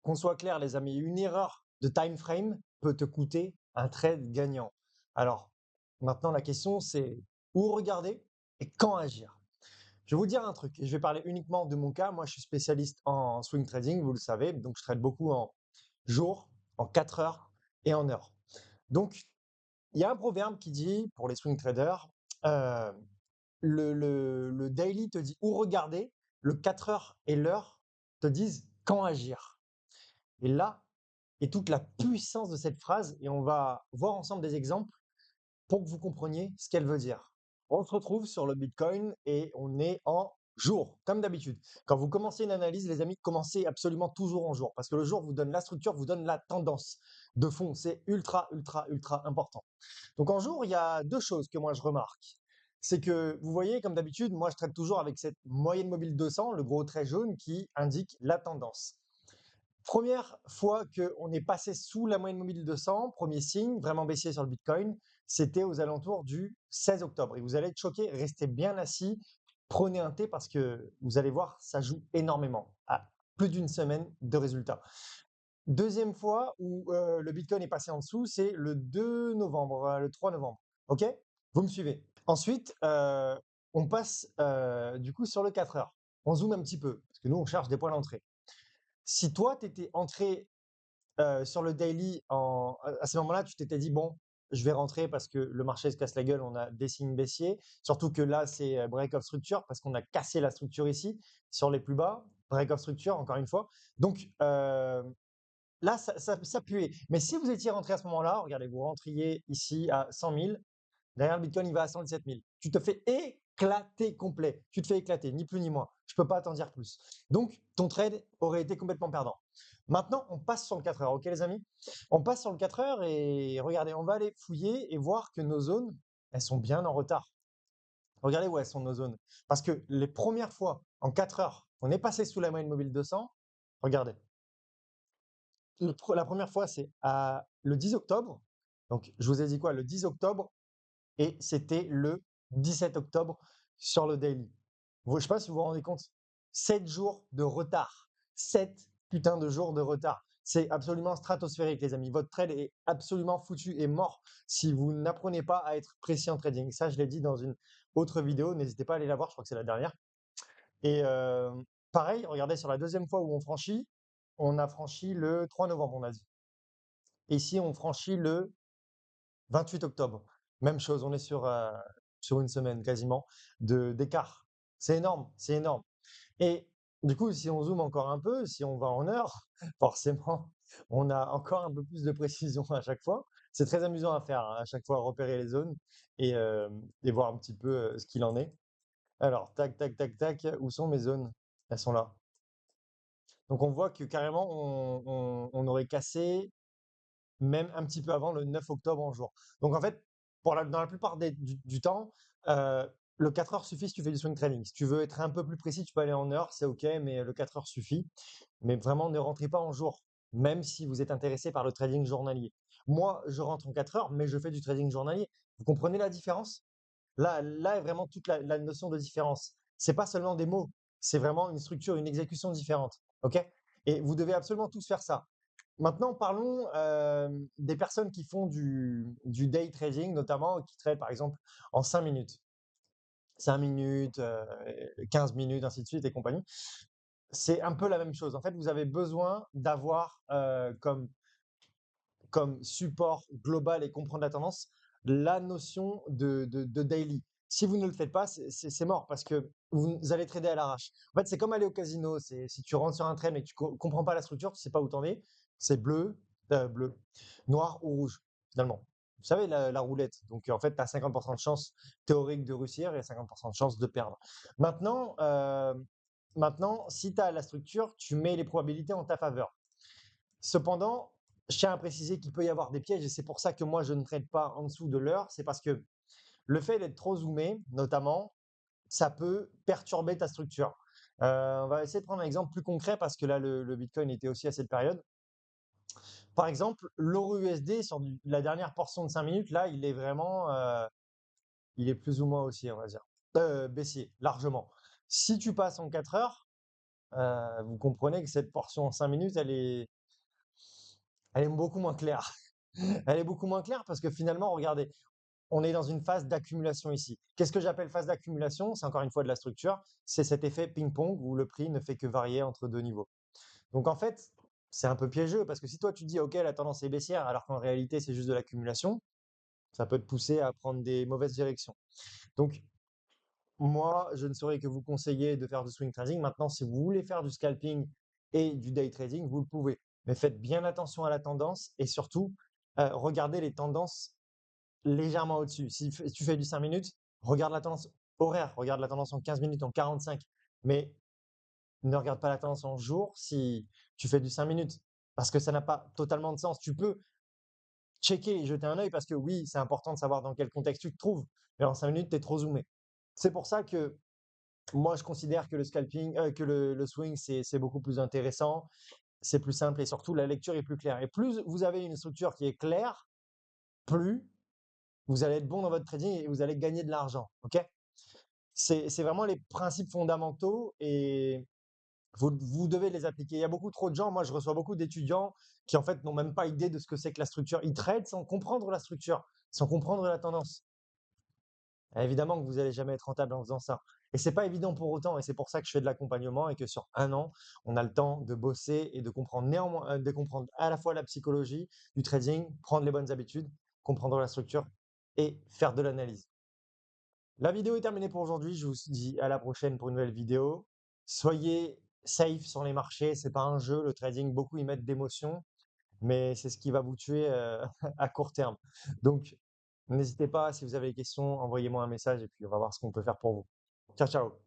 qu'on soit clair, les amis, une erreur de time frame peut te coûter un trade gagnant. Alors, maintenant, la question, c'est où regarder et quand agir. Je vais vous dire un truc, et je vais parler uniquement de mon cas. Moi, je suis spécialiste en swing trading, vous le savez, donc je trade beaucoup en jours, en 4 heures et en heures. Donc, il y a un proverbe qui dit, pour les swing traders, euh, le daily te dit où regarder, le 4 heures et l'heure te disent quand agir. Et là est toute la puissance de cette phrase, et on va voir ensemble des exemples pour que vous compreniez ce qu'elle veut dire. On se retrouve sur le Bitcoin et on est en jour, comme d'habitude. Quand vous commencez une analyse, les amis, commencez absolument toujours en jour, parce que le jour vous donne la structure, vous donne la tendance de fond. C'est ultra, ultra, ultra important. Donc en jour, il y a deux choses que moi je remarque. C'est que vous voyez, comme d'habitude, moi je traite toujours avec cette moyenne mobile 200, le gros trait jaune qui indique la tendance. Première fois qu'on est passé sous la moyenne mobile 200, premier signe vraiment baissier sur le Bitcoin, c'était aux alentours du 16 octobre. Et vous allez être choqué, restez bien assis, prenez un thé parce que vous allez voir, ça joue énormément à plus d'une semaine de résultats. Deuxième fois où le Bitcoin est passé en dessous, c'est le 2 novembre, le 3 novembre. OK? Vous me suivez? Ensuite, on passe du coup sur le 4 heures. On zoome un petit peu, parce que nous, on cherche des points d'entrée. Si toi, tu étais entré sur le daily à ce moment-là, tu t'étais dit, bon, je vais rentrer parce que le marché se casse la gueule, on a des signes baissiers. Surtout que là, c'est break of structure parce qu'on a cassé la structure ici sur les plus bas. Break of structure, encore une fois. Donc, là, ça puait. Mais si vous étiez rentré à ce moment-là, regardez, vous rentriez ici à 100 000, derrière le Bitcoin, il va à 117 000. Tu te fais éclater complet. Tu te fais éclater, ni plus ni moins. Je peux pas t'en dire plus. Donc, ton trade aurait été complètement perdant. Maintenant, on passe sur le 4 heures, ok les amis? On passe sur le 4 heures et regardez, on va aller fouiller et voir que nos zones, elles sont bien en retard. Regardez où elles sont nos zones. Parce que les premières fois, en 4 heures, on est passé sous la moyenne mobile 200. Regardez, la première fois, c'est le 10 octobre. Donc, je vous ai dit quoi? Le 10 octobre et c'était le 17 octobre sur le daily. Je ne sais pas si vous vous rendez compte. 7 jours de retard. 7 putains de jours de retard. C'est absolument stratosphérique, les amis. Votre trade est absolument foutu et mort si vous n'apprenez pas à être précis en trading. Ça, je l'ai dit dans une autre vidéo. N'hésitez pas à aller la voir. Je crois que c'est la dernière. Et pareil, regardez sur la deuxième fois où on franchit, on a franchi le 3 novembre, on a dit. Et ici, on franchit le 28 octobre. Même chose, on est sur une semaine quasiment d'écart. C'est énorme, c'est énorme. Et du coup, si on zoome encore un peu, si on va en heure, forcément, on a encore un peu plus de précision à chaque fois. C'est très amusant à faire, hein, à chaque fois, repérer les zones et voir un petit peu ce qu'il en est. Alors, tac, tac, tac, tac, où sont mes zones? Elles sont là. Donc, on voit que carrément, on aurait cassé même un petit peu avant le 9 octobre en jour. Donc en fait, dans la plupart du temps, le 4 heures suffit si tu fais du swing trading. Si tu veux être un peu plus précis, tu peux aller en heure, c'est OK, mais le 4 heures suffit. Mais vraiment, ne rentrez pas en jour, même si vous êtes intéressé par le trading journalier. Moi, je rentre en 4 heures, mais je fais du trading journalier. Vous comprenez la différence? Là est vraiment toute la notion de différence. C'est pas seulement des mots, c'est vraiment une structure, une exécution différente. OK? Et vous devez absolument tous faire ça. Maintenant, parlons des personnes qui font du day trading, notamment qui tradent par exemple en 5 minutes. 5 minutes, 15 minutes, ainsi de suite et compagnie. C'est un peu la même chose. En fait, vous avez besoin d'avoir comme support global et comprendre la tendance, la notion de daily. Si vous ne le faites pas, c'est mort parce que vous allez trader à l'arrache. En fait, c'est comme aller au casino. Si tu rentres sur un trade mais que tu comprends pas la structure, tu sais pas où t'en es, c'est bleu, noir ou rouge, finalement. Vous savez, la roulette. Donc, en fait, tu as 50% de chance théorique de réussir et 50% de chance de perdre. Maintenant, si tu as la structure, tu mets les probabilités en ta faveur. Cependant, je tiens à préciser qu'il peut y avoir des pièges et c'est pour ça que moi, je ne trade pas en dessous de l'heure. C'est parce que le fait d'être trop zoomé, notamment, ça peut perturber ta structure. On va essayer de prendre un exemple plus concret parce que là, le Bitcoin était aussi à cette période. Par exemple, l'euro USD sur la dernière portion de 5 minutes, là, il est vraiment, il est plus ou moins haussier, on va dire. Baissier, largement. Si tu passes en 4 heures, vous comprenez que cette portion en 5 minutes, elle est beaucoup moins claire. Elle est beaucoup moins claire parce que finalement, regardez, on est dans une phase d'accumulation ici. Qu'est-ce que j'appelle phase d'accumulation? C'est encore une fois de la structure, c'est cet effet ping-pong où le prix ne fait que varier entre 2 niveaux. Donc en fait, c'est un peu piégeux parce que si toi tu dis: «OK, la tendance est baissière», alors qu'en réalité c'est juste de l'accumulation, ça peut te pousser à prendre des mauvaises directions. Donc moi, je ne saurais que vous conseiller de faire du swing trading. Maintenant, si vous voulez faire du scalping et du day trading, vous le pouvez. Mais faites bien attention à la tendance et surtout, regardez les tendances légèrement au-dessus. Si tu fais du 5 minutes, regarde la tendance horaire, regarde la tendance en 15 minutes, en 45. Mais ne regarde pas la tendance en jour si tu fais du 5 minutes, parce que ça n'a pas totalement de sens. Tu peux checker et jeter un œil parce que oui, c'est important de savoir dans quel contexte tu te trouves, mais en 5 minutes, tu es trop zoomé. C'est pour ça que moi, je considère que le scalping, que le swing, c'est beaucoup plus intéressant, c'est plus simple et surtout la lecture est plus claire. Et plus vous avez une structure qui est claire, plus vous allez être bon dans votre trading et vous allez gagner de l'argent. Ok? C'est vraiment les principes fondamentaux et vous devez les appliquer. Il y a beaucoup trop de gens, moi je reçois beaucoup d'étudiants qui en fait n'ont même pas idée de ce que c'est que la structure. Ils tradent sans comprendre la structure, sans comprendre la tendance. Évidemment que vous allez jamais être rentable en faisant ça. Et c'est pas évident pour autant, et c'est pour ça que je fais de l'accompagnement et que sur 1 an, on a le temps de bosser et de comprendre néanmoins, de comprendre à la fois la psychologie du trading, prendre les bonnes habitudes, comprendre la structure et faire de l'analyse. La vidéo est terminée pour aujourd'hui. Je vous dis à la prochaine pour une nouvelle vidéo. Soyez safe sur les marchés. C'est pas un jeu, le trading. Beaucoup y mettent d'émotion, mais c'est ce qui va vous tuer à court terme. Donc, n'hésitez pas, si vous avez des questions, envoyez-moi un message et puis on va voir ce qu'on peut faire pour vous. Ciao, ciao.